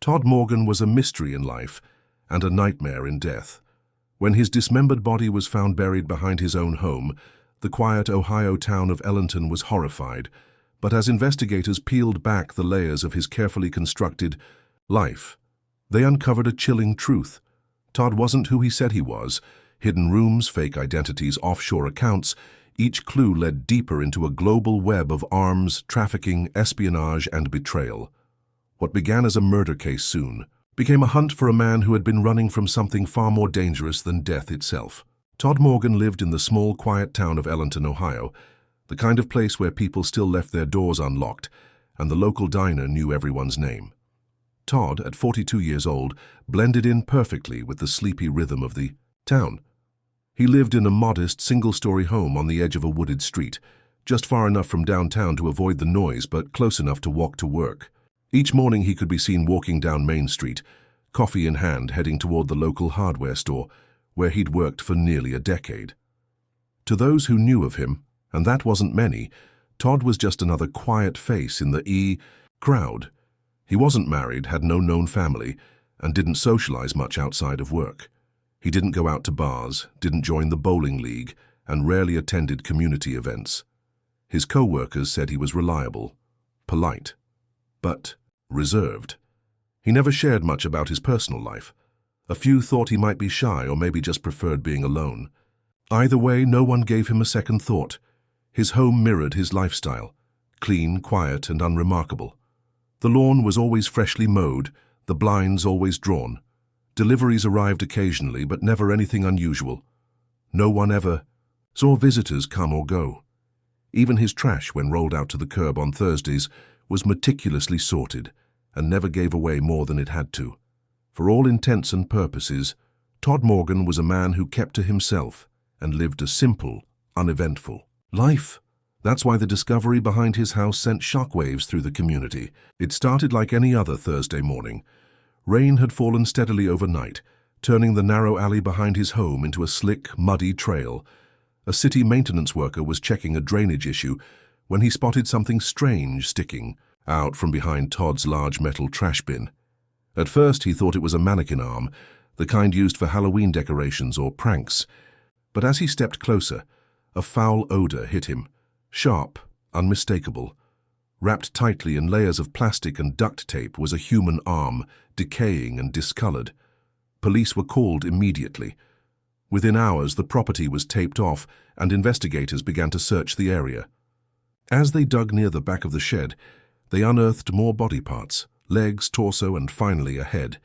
Todd Morgan was a mystery in life and a nightmare in death. When his dismembered body was found buried behind his own home, the quiet Ohio town of Ellenton was horrified. But as investigators peeled back the layers of his carefully constructed life, they uncovered a chilling truth. Todd wasn't who he said he was. Hidden rooms, fake identities, offshore accounts, each clue led deeper into a global web of arms, trafficking, espionage, and betrayal. What began as a murder case soon became a hunt for a man who had been running from something far more dangerous than death itself. Todd Morgan lived in the small, quiet town of Ellenton, Ohio, the kind of place where people still left their doors unlocked, and the local diner knew everyone's name. Todd, at 42 years old, blended in perfectly with the sleepy rhythm of the town. He lived in a modest, single-story home on the edge of a wooded street, just far enough from downtown to avoid the noise, but close enough to walk to work. Each morning he could be seen walking down Main Street, coffee in hand, heading toward the local hardware store, where he'd worked for nearly a decade. To those who knew of him, and that wasn't many, Todd was just another quiet face in the crowd. He wasn't married, had no known family, and didn't socialize much outside of work. He didn't go out to bars, didn't join the bowling league, and rarely attended community events. His co-workers said he was reliable, polite, but reserved. He never shared much about his personal life. A few thought he might be shy or maybe just preferred being alone. Either way, no one gave him a second thought. His home mirrored his lifestyle, clean, quiet, and unremarkable. The lawn was always freshly mowed, the blinds always drawn. Deliveries arrived occasionally, but never anything unusual. No one ever saw visitors come or go. Even his trash, when rolled out to the curb on Thursdays, was meticulously sorted and never gave away more than it had to. For all intents and purposes, Todd Morgan was a man who kept to himself and lived a simple, uneventful life. That's why the discovery behind his house sent shockwaves through the community. It started like any other Thursday morning. Rain had fallen steadily overnight, turning the narrow alley behind his home into a slick, muddy trail. A city maintenance worker was checking a drainage issue when he spotted something strange sticking out from behind Todd's large metal trash bin. At first he thought it was a mannequin arm, the kind used for Halloween decorations or pranks. But as he stepped closer, a foul odor hit him, sharp, unmistakable. Wrapped tightly in layers of plastic and duct tape was a human arm, decaying and discolored. Police were called immediately. Within hours, the property was taped off, and investigators began to search the area. As they dug near the back of the shed, they unearthed more body parts, legs, torso, and finally a head.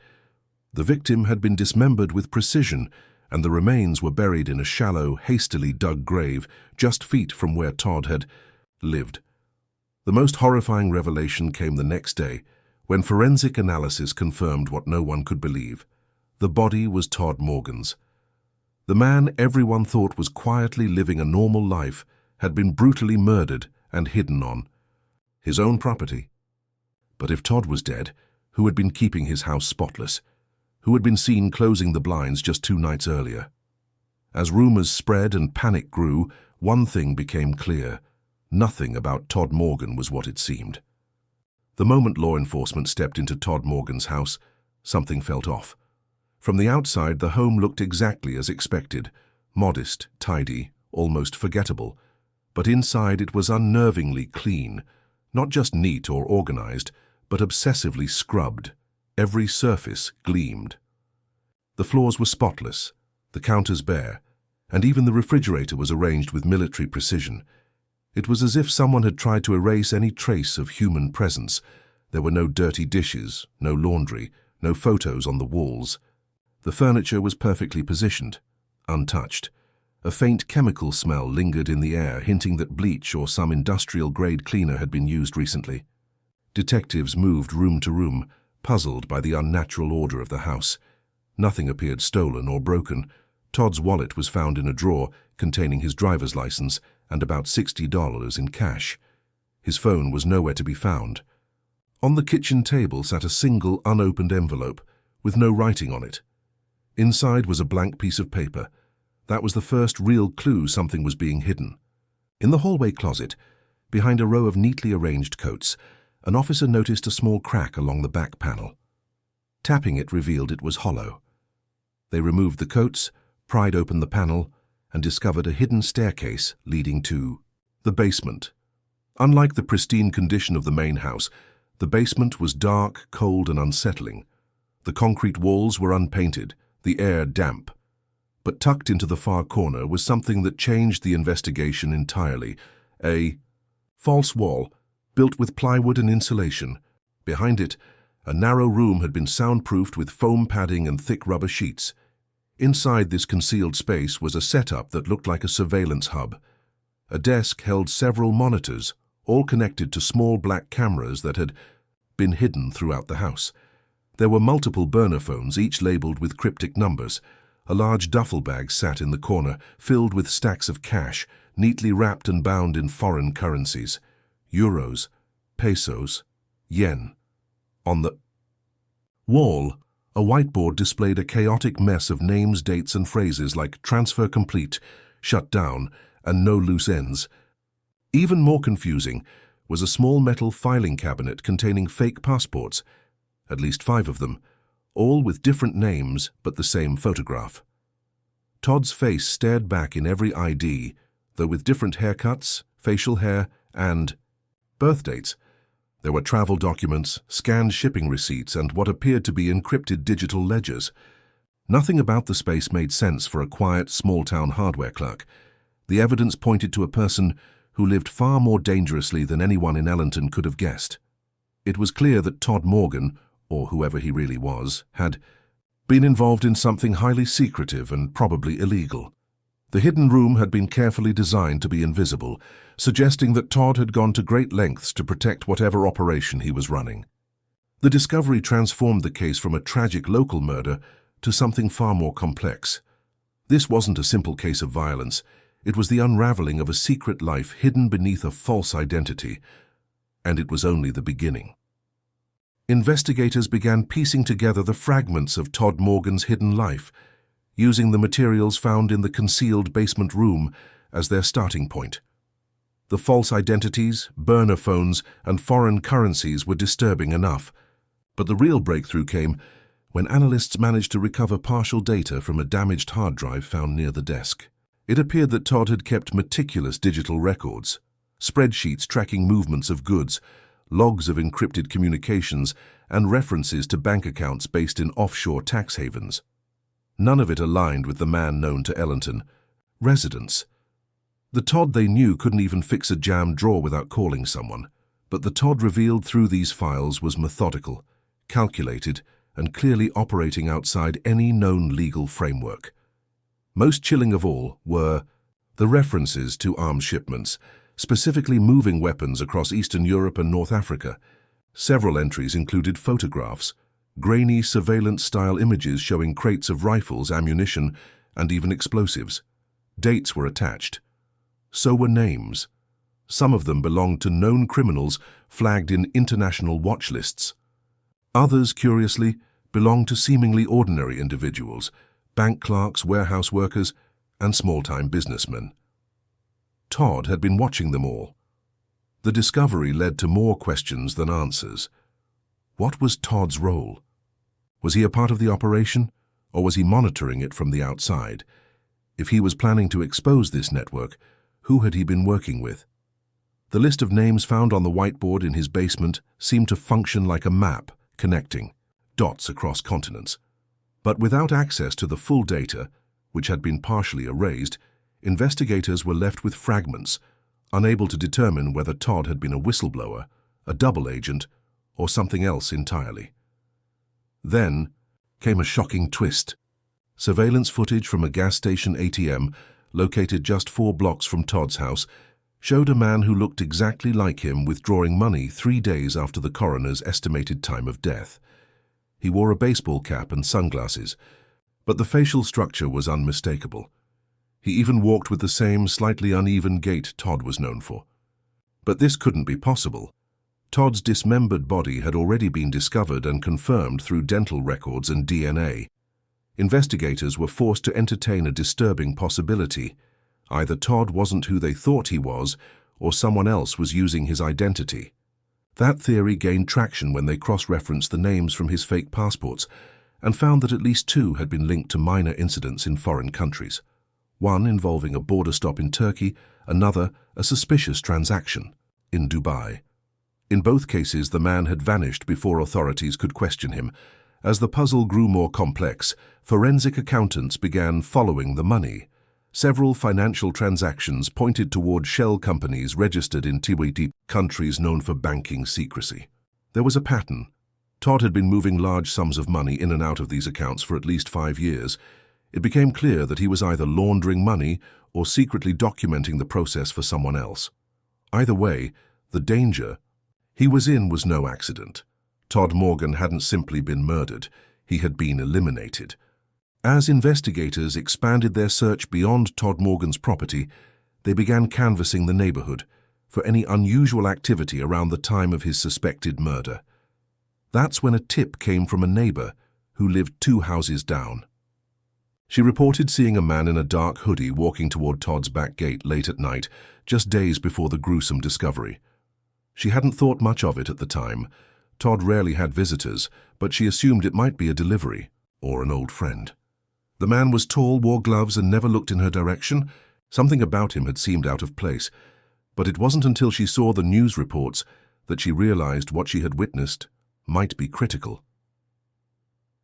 The victim had been dismembered with precision, and the remains were buried in a shallow, hastily dug grave just feet from where Todd had lived. The most horrifying revelation came the next day, when forensic analysis confirmed what no one could believe. The body was Todd Morgan's. The man everyone thought was quietly living a normal life had been brutally murdered and hidden on his own property. But if Todd was dead, who had been keeping his house spotless? Who had been seen closing the blinds just 2 nights earlier? As rumors spread and panic grew, one thing became clear. Nothing about Todd Morgan was what it seemed. The moment law enforcement stepped into Todd Morgan's house, something felt off. From the outside, the home looked exactly as expected, modest, tidy, almost forgettable. But inside it was unnervingly clean, not just neat or organized, but obsessively scrubbed. Every surface gleamed. The floors were spotless, the counters bare, and even the refrigerator was arranged with military precision. It was as if someone had tried to erase any trace of human presence. There were no dirty dishes, no laundry, no photos on the walls. The furniture was perfectly positioned, untouched. A faint chemical smell lingered in the air, hinting that bleach or some industrial-grade cleaner had been used recently. Detectives moved room to room, puzzled by the unnatural order of the house. Nothing appeared stolen or broken. Todd's wallet was found in a drawer containing his driver's license and about $60 in cash. His phone was nowhere to be found. On the kitchen table sat a single unopened envelope with no writing on it. Inside was a blank piece of paper. That was the first real clue something was being hidden. In the hallway closet, behind a row of neatly arranged coats, an officer noticed a small crack along the back panel. Tapping it revealed it was hollow. They removed the coats, pried open the panel, and discovered a hidden staircase leading to the basement. Unlike the pristine condition of the main house, the basement was dark, cold, and unsettling. The concrete walls were unpainted, the air damp. But tucked into the far corner was something that changed the investigation entirely. A false wall, built with plywood and insulation. Behind it, a narrow room had been soundproofed with foam padding and thick rubber sheets. Inside this concealed space was a setup that looked like a surveillance hub. A desk held several monitors, all connected to small black cameras that had been hidden throughout the house. There were multiple burner phones, each labeled with cryptic numbers. A large duffel bag sat in the corner, filled with stacks of cash, neatly wrapped and bound in foreign currencies. Euros, pesos, yen. On the wall, a whiteboard displayed a chaotic mess of names, dates, and phrases like transfer complete, shut down, and no loose ends. Even more confusing was a small metal filing cabinet containing fake passports, at least 5 of them, all with different names but the same photograph. Todd's face stared back in every ID, though with different haircuts, facial hair, and birth dates. There were travel documents, scanned shipping receipts, and what appeared to be encrypted digital ledgers. Nothing about the space made sense for a quiet, small-town hardware clerk. The evidence pointed to a person who lived far more dangerously than anyone in Ellenton could have guessed. It was clear that Todd Morgan, or whoever he really was, had been involved in something highly secretive and probably illegal. The hidden room had been carefully designed to be invisible, suggesting that Todd had gone to great lengths to protect whatever operation he was running. The discovery transformed the case from a tragic local murder to something far more complex. This wasn't a simple case of violence. It was the unraveling of a secret life hidden beneath a false identity, and it was only the beginning. Investigators began piecing together the fragments of Todd Morgan's hidden life, using the materials found in the concealed basement room as their starting point. The false identities, burner phones, and foreign currencies were disturbing enough, but the real breakthrough came when analysts managed to recover partial data from a damaged hard drive found near the desk. It appeared that Todd had kept meticulous digital records, spreadsheets tracking movements of goods, logs of encrypted communications, and references to bank accounts based in offshore tax havens. None of it aligned with the man known to Ellenton, residents. The Todd they knew couldn't even fix a jammed drawer without calling someone, but the Todd revealed through these files was methodical, calculated, and clearly operating outside any known legal framework. Most chilling of all were the references to arms shipments, specifically moving weapons across Eastern Europe and North Africa. Several entries included photographs, grainy surveillance-style images showing crates of rifles, ammunition, and even explosives. Dates were attached. So were names. Some of them belonged to known criminals flagged in international watch lists. Others, curiously, belonged to seemingly ordinary individuals, bank clerks, warehouse workers, and small-time businessmen. Todd had been watching them all. The discovery led to more questions than answers. What was Todd's role? Was he a part of the operation, or was he monitoring it from the outside? If he was planning to expose this network, who had he been working with? The list of names found on the whiteboard in his basement seemed to function like a map, connecting dots across continents. But without access to the full data, which had been partially erased, investigators were left with fragments, unable to determine whether Todd had been a whistleblower, a double agent, or something else entirely. Then came a shocking twist. Surveillance footage from a gas station ATM, located just 4 blocks from Todd's house, showed a man who looked exactly like him withdrawing money 3 days after the coroner's estimated time of death. He wore a baseball cap and sunglasses, but the facial structure was unmistakable. He even walked with the same slightly uneven gait Todd was known for. But this couldn't be possible. Todd's dismembered body had already been discovered and confirmed through dental records and DNA. Investigators were forced to entertain a disturbing possibility. Either Todd wasn't who they thought he was, or someone else was using his identity. That theory gained traction when they cross-referenced the names from his fake passports and found that at least 2 had been linked to minor incidents in foreign countries. One involving a border stop in Turkey, another a suspicious transaction in Dubai. In both cases, the man had vanished before authorities could question him. As the puzzle grew more complex, forensic accountants began following the money. Several financial transactions pointed toward shell companies registered in Tiwiti, countries known for banking secrecy. There was a pattern. Todd had been moving large sums of money in and out of these accounts for at least 5 years. It became clear that he was either laundering money or secretly documenting the process for someone else. Either way, the danger he was in was no accident. Todd Morgan hadn't simply been murdered, he had been eliminated. As investigators expanded their search beyond Todd Morgan's property, they began canvassing the neighborhood for any unusual activity around the time of his suspected murder. That's when a tip came from a neighbor who lived 2 houses down. She reported seeing a man in a dark hoodie walking toward Todd's back gate late at night, just days before the gruesome discovery. She hadn't thought much of it at the time. Todd rarely had visitors, but she assumed it might be a delivery or an old friend. The man was tall, wore gloves, and never looked in her direction. Something about him had seemed out of place, but it wasn't until she saw the news reports that she realized what she had witnessed might be critical.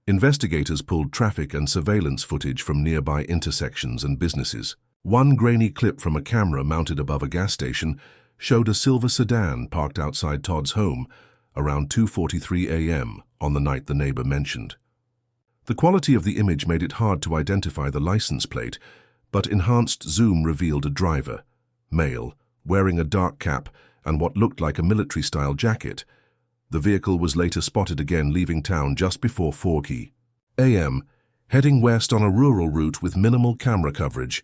Investigators pulled traffic and surveillance footage from nearby intersections and businesses. One grainy clip from a camera mounted above a gas station showed a silver sedan parked outside Todd's home around 2:43 a.m. on the night the neighbor mentioned. The quality of the image made it hard to identify the license plate, but enhanced zoom revealed a driver, male, wearing a dark cap and what looked like a military-style jacket. The vehicle was later spotted again leaving town just before 4 a.m., heading west on a rural route with minimal camera coverage.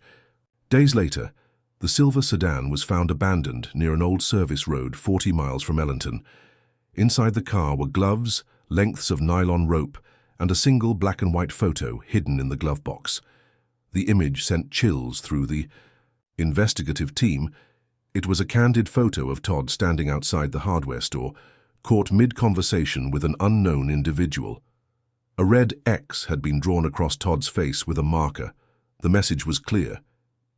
Days later, the silver sedan was found abandoned near an old service road 40 miles from Ellington. Inside the car were gloves, lengths of nylon rope, and a single black and white photo hidden in the glove box. The image sent chills through the investigative team. It was a candid photo of Todd standing outside the hardware store, caught mid-conversation with an unknown individual. A red X had been drawn across Todd's face with a marker. The message was clear.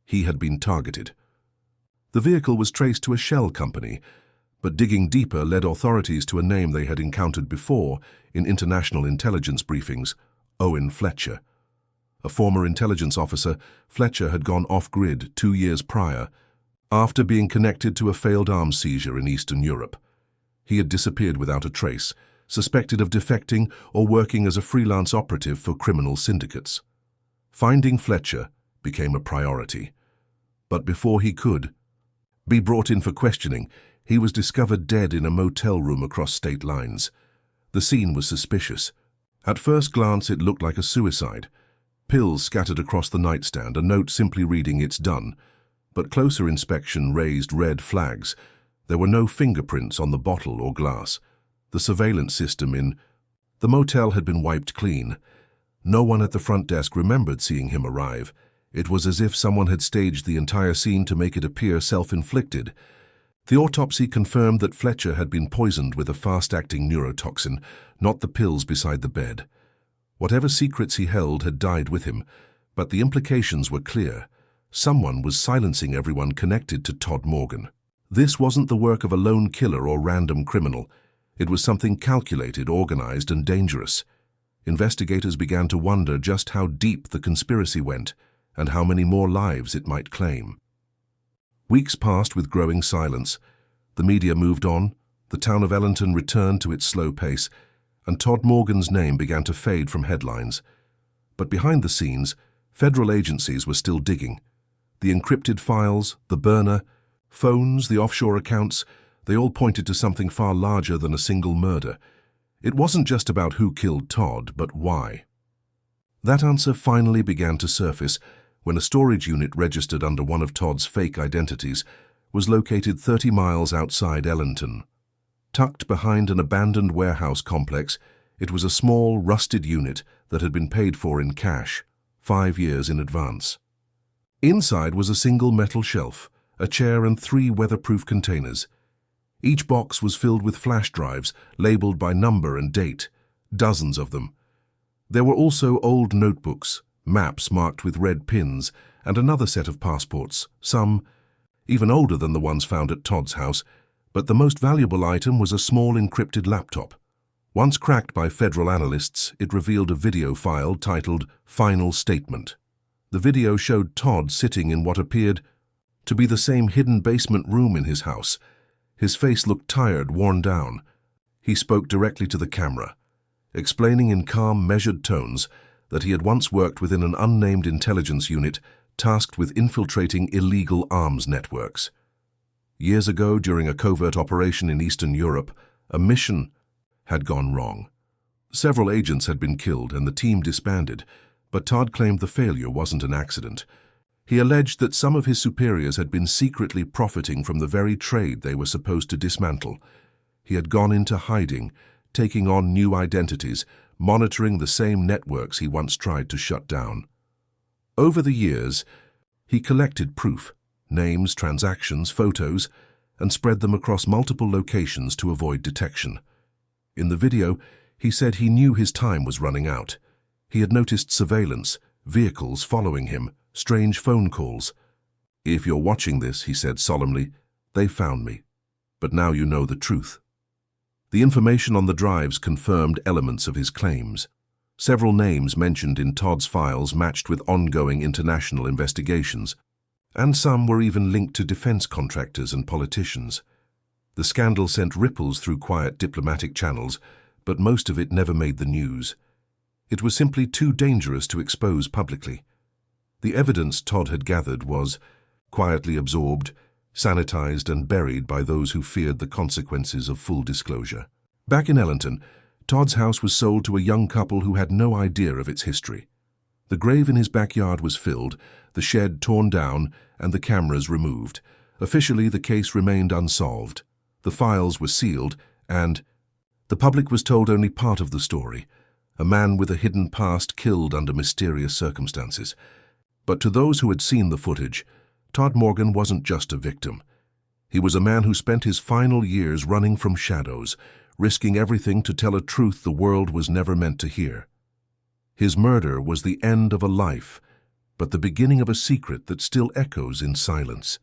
He had been targeted. The vehicle was traced to a shell company, but digging deeper led authorities to a name they had encountered before in international intelligence briefings: Owen Fletcher. A former intelligence officer, Fletcher had gone off-grid 2 years prior, after being connected to a failed arms seizure in Eastern Europe. He had disappeared without a trace, suspected of defecting or working as a freelance operative for criminal syndicates. Finding Fletcher became a priority. But before he could be brought in for questioning, he was discovered dead in a motel room across state lines. The scene was suspicious. At first glance, it looked like a suicide. Pills scattered across the nightstand, a note simply reading "It's done." But closer inspection raised red flags. There were no fingerprints on the bottle or glass. The surveillance system in the motel had been wiped clean. No one at the front desk remembered seeing him arrive. It was as if someone had staged the entire scene to make it appear self-inflicted. The autopsy confirmed that Fletcher had been poisoned with a fast-acting neurotoxin, not the pills beside the bed. Whatever secrets he held had died with him, but the implications were clear. Someone was silencing everyone connected to Todd Morgan. This wasn't the work of a lone killer or random criminal. It was something calculated, organized, and dangerous. Investigators began to wonder just how deep the conspiracy went and how many more lives it might claim. Weeks passed with growing silence. The media moved on, the town of Ellington returned to its slow pace, and Todd Morgan's name began to fade from headlines. But behind the scenes, federal agencies were still digging. The encrypted files, the burner, phones, the offshore accounts, they all pointed to something far larger than a single murder. It wasn't just about who killed Todd, but why. That answer finally began to surface when a storage unit registered under one of Todd's fake identities was located 30 miles outside Ellington. Tucked behind an abandoned warehouse complex, it was a small, rusted unit that had been paid for in cash, 5 years in advance. Inside was a single metal shelf, a chair, and 3 weatherproof containers. Each box was filled with flash drives, labeled by number and date, dozens of them. There were also old notebooks, maps marked with red pins, and another set of passports, some even older than the ones found at Todd's house, but the most valuable item was a small encrypted laptop. Once cracked by federal analysts, it revealed a video file titled Final Statement. The video showed Todd sitting in what appeared to be the same hidden basement room in his house. His face looked tired, worn down. He spoke directly to the camera, explaining in calm, measured tones that he had once worked within an unnamed intelligence unit tasked with infiltrating illegal arms networks. Years ago, during a covert operation in Eastern Europe, a mission had gone wrong. Several agents had been killed and the team disbanded, but Todd claimed the failure wasn't an accident. He alleged that some of his superiors had been secretly profiting from the very trade they were supposed to dismantle. He had gone into hiding, taking on new identities, monitoring the same networks he once tried to shut down. Over the years, he collected proof, names, transactions, photos, and spread them across multiple locations to avoid detection. In the video, he said he knew his time was running out. He had noticed surveillance, vehicles following him, strange phone calls. "If you're watching this," he said solemnly, "they found me. But now you know the truth." The information on the drives confirmed elements of his claims. Several names mentioned in Todd's files matched with ongoing international investigations, and some were even linked to defense contractors and politicians. The scandal sent ripples through quiet diplomatic channels, but most of it never made the news. It was simply too dangerous to expose publicly. The evidence Todd had gathered was quietly absorbed, sanitized and buried by those who feared the consequences of full disclosure. Back in Ellington, Todd's house was sold to a young couple who had no idea of its history. The grave in his backyard was filled, the shed torn down, and the cameras removed. Officially, the case remained unsolved. The files were sealed, and the public was told only part of the story. A man with a hidden past killed under mysterious circumstances. But to those who had seen the footage, Todd Morgan wasn't just a victim. He was a man who spent his final years running from shadows, risking everything to tell a truth the world was never meant to hear. His murder was the end of a life, but the beginning of a secret that still echoes in silence.